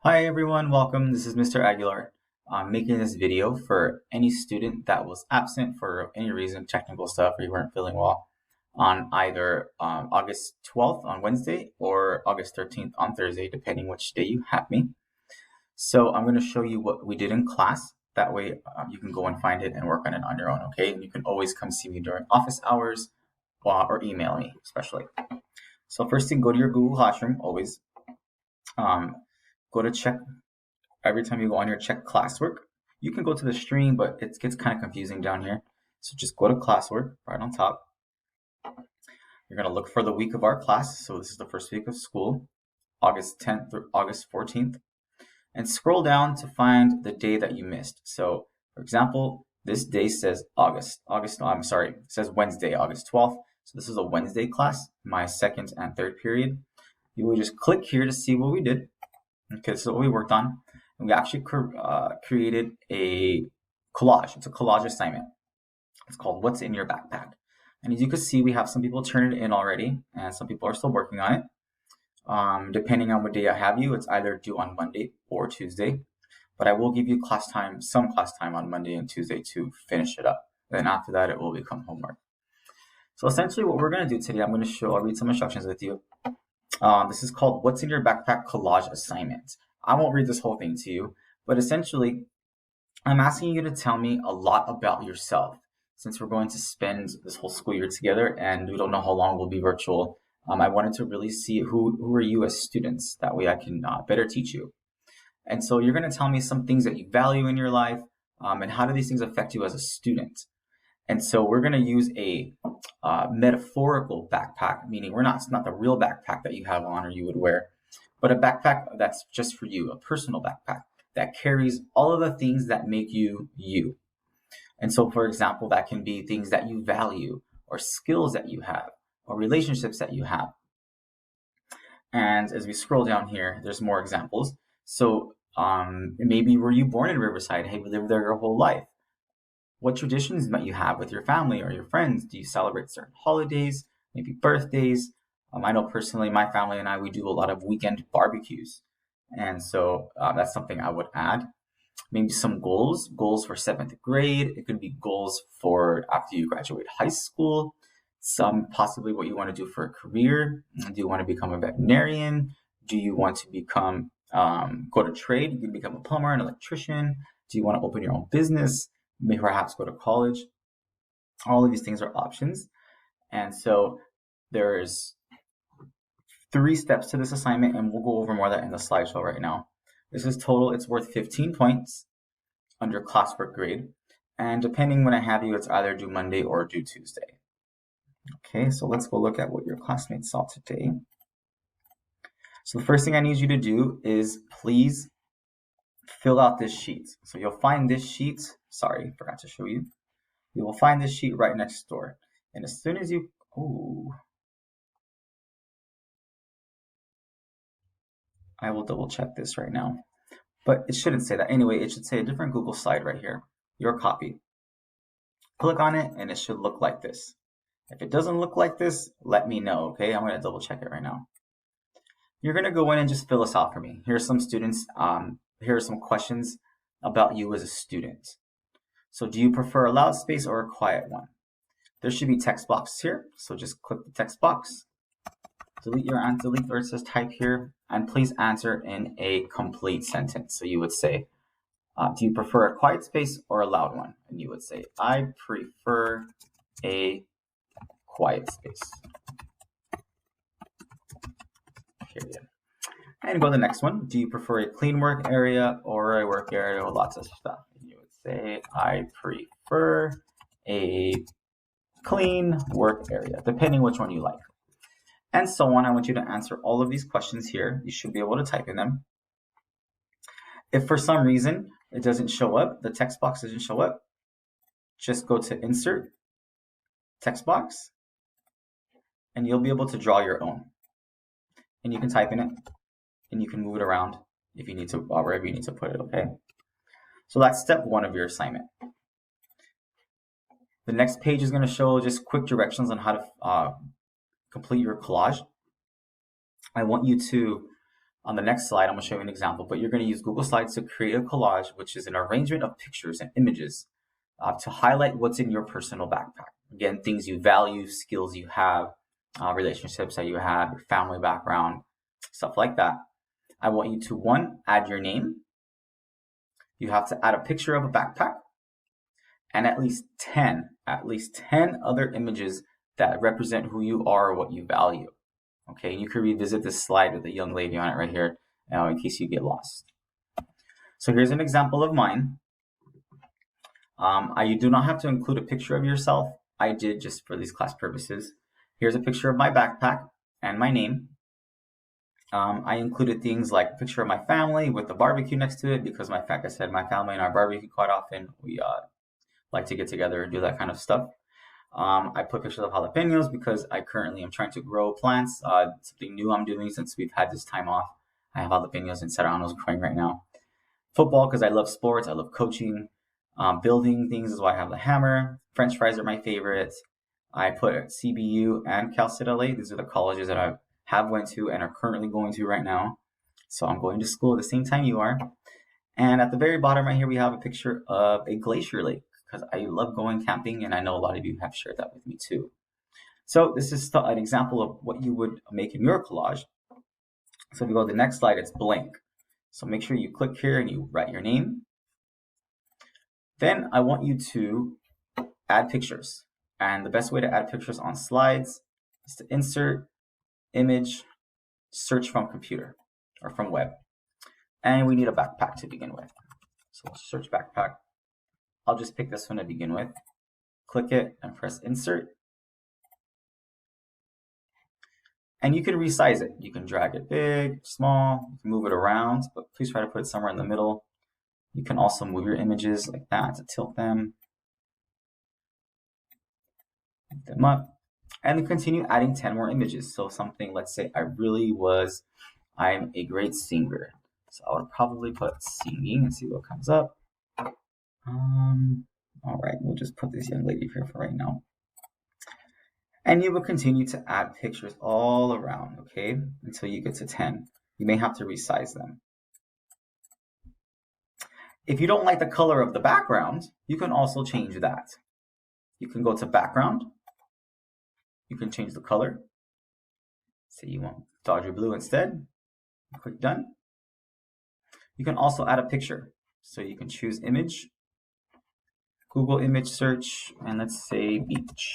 Hi everyone, welcome. This is Mr. Aguilar. I'm making this video for any student that was absent for any reason, technical stuff, or you weren't feeling well, on either August 12th on Wednesday or August 13th on Thursday, depending which day you have me. So I'm going to show you what we did in class. That way you can go and find it and work on it on your own, okay? And you can always come see me during office hours or email me, especially. So first thing, go to your Google Classroom, always. Go to check. Every time you go on here, check classwork. You can go to the stream, but it gets kind of confusing down here. So just go to classwork right on top. You're going to look for the week of our class. So this is the first week of school, August 10th through August 14th. And scroll down to find the day that you missed. So for example, this day says it says Wednesday, August 12th. So this is a Wednesday class, my second and third period. You will just click here to see what we did. Okay, so what we worked on. And we actually created a collage. It's a collage assignment. It's called What's in Your Backpack. And as you can see, we have some people turn it in already, and some people are still working on it. Depending on what day I have you, it's either due on Monday or Tuesday. But I will give you some class time on Monday and Tuesday to finish it up. Then after that, it will become homework. So essentially what we're going to do today, I'll read some instructions with you. This is called What's in Your Backpack Collage Assignment. I won't read this whole thing to you, but essentially, I'm asking you to tell me a lot about yourself. Since we're going to spend this whole school year together and we don't know how long we'll be virtual, I wanted to really see who are you as students. That way I can better teach you. And so you're going to tell me some things that you value in your life, and how do these things affect you as a student. And so we're going to use a metaphorical backpack, meaning it's not the real backpack that you have on or you would wear, but a backpack that's just for you, a personal backpack that carries all of the things that make you you. And so, for example, that can be things that you value or skills that you have or relationships that you have. And as we scroll down here, there's more examples. So maybe were you born in Riverside? Have you lived there your whole life? What traditions might you have with your family or your friends? Do you celebrate certain holidays, maybe birthdays? I know personally, my family and I, we do a lot of weekend barbecues. And so that's something I would add. Maybe some goals for 7th grade. It could be goals for after you graduate high school. Some possibly what you want to do for a career. Do you want to become a veterinarian? Do you want to become, go to trade? You can become a plumber, an electrician. Do you want to open your own business? Maybe perhaps go to college. All of these things are options. And so there's 3 steps to this assignment, and we'll go over more of that in the slideshow right now. This is total, it's worth 15 points under classwork grade. And depending when I have you, it's either due Monday or due Tuesday. Okay, so let's go look at what your classmates saw today. So the first thing I need you to do is please fill out this sheet. So you'll find this sheet, sorry, forgot to show you. You will find this sheet right next door. And as soon as you, I will double check this right now. But it shouldn't say that. Anyway, it should say a different Google slide right here, your copy. Click on it and it should look like this. If it doesn't look like this, let me know, okay? I'm gonna double check it right now. You're gonna go in and just fill this out for me. Here are some students, here are some questions about you as a student. So do you prefer a loud space or a quiet one? There should be text boxes here. So just click the text box. Delete where it says type here, and please answer in a complete sentence. So you would say, do you prefer a quiet space or a loud one? And you would say, I prefer a quiet space. Period. And go to the next one. Do you prefer a clean work area or a work area with lots of stuff? And you would say, I prefer a clean work area, depending which one you like. And so on. I want you to answer all of these questions here. You should be able to type in them. If for some reason it doesn't show up, the text box doesn't show up, just go to Insert, Text Box, and you'll be able to draw your own. And you can type in it, and you can move it around if you need to, wherever you need to put it, okay? So that's step 1 of your assignment. The next page is going to show just quick directions on how to complete your collage. I want you to on the next slide, I'm going to show you an example, but you're going to use Google Slides to create a collage, which is an arrangement of pictures and images to highlight what's in your personal backpack. Again, things you value, skills you have, relationships that you have, your family background, stuff like that. I want you to, one, add your name. You have to add a picture of a backpack and at least 10 other images that represent who you are or what you value. Okay, you can revisit this slide with the young lady on it right here in case you get lost. So here's an example of mine. You do not have to include a picture of yourself. I did just for these class purposes. Here's a picture of my backpack and my name. I included things like a picture of my family with the barbecue next to it because like I said, my family and our barbecue quite often. We like to get together and do that kind of stuff. I put pictures of jalapenos because I currently am trying to grow plants. Something new I'm doing since we've had this time off. I have jalapenos and serranos growing right now. Football because I love sports. I love coaching. Building things is why I have the hammer. French fries are my favorites. I put CBU and Cal State LA. These are the colleges that I have went to and are currently going to right now. So I'm going to school at the same time you are. And at the very bottom right here, we have a picture of a glacier lake because I love going camping and I know a lot of you have shared that with me too. So this is an example of what you would make in your collage. So if we go to the next slide, it's blank. So make sure you click here and you write your name. Then I want you to add pictures. And the best way to add pictures on slides is to insert, image, search from computer or from web. And we need a backpack to begin with. So we'll search backpack. I'll just pick this one to begin with. Click it and press insert. And you can resize it. You can drag it big, small, you can move it around, but please try to put it somewhere in the middle. You can also move your images like that to tilt them. Move them up. And then continue adding 10 more images. So something, let's say I'm a great singer. So I would probably put singing and see what comes up. All right, we'll just put this young lady here for right now. And you will continue to add pictures all around, okay, until you get to 10. You may have to resize them. If you don't like the color of the background, you can also change that. You can go to background. You can change the color. Say you want Dodger blue instead. Click done. You can also add a picture. So you can choose image, Google image search, and let's say beach.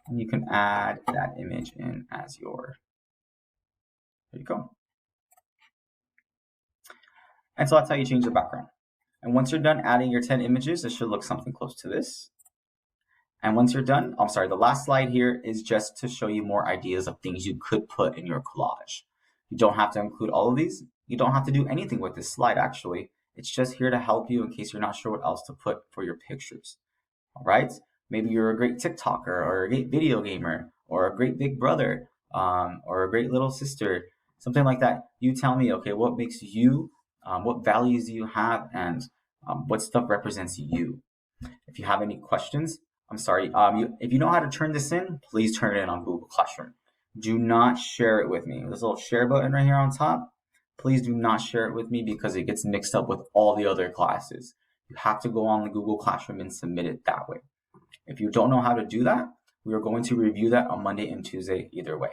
And you can add that image in as there you go. And so that's how you change the background. And once you're done adding your 10 images, it should look something close to this. And once you're done, the last slide here is just to show you more ideas of things you could put in your collage. You don't have to include all of these. You don't have to do anything with this slide, actually. It's just here to help you in case you're not sure what else to put for your pictures. All right? Maybe you're a great TikToker or a great video gamer or a great big brother or a great little sister, something like that. You tell me, okay, what makes you, what values do you have, and what stuff represents you. If you have any questions, if you know how to turn this in, please turn it in on Google Classroom. Do not share it with me. This little share button right here on top, please do not share it with me because it gets mixed up with all the other classes. You have to go on the Google Classroom and submit it that way. If you don't know how to do that, we are going to review that on Monday and Tuesday either way.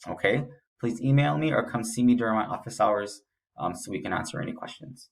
Okay? Please email me or come see me during my office hours so we can answer any questions.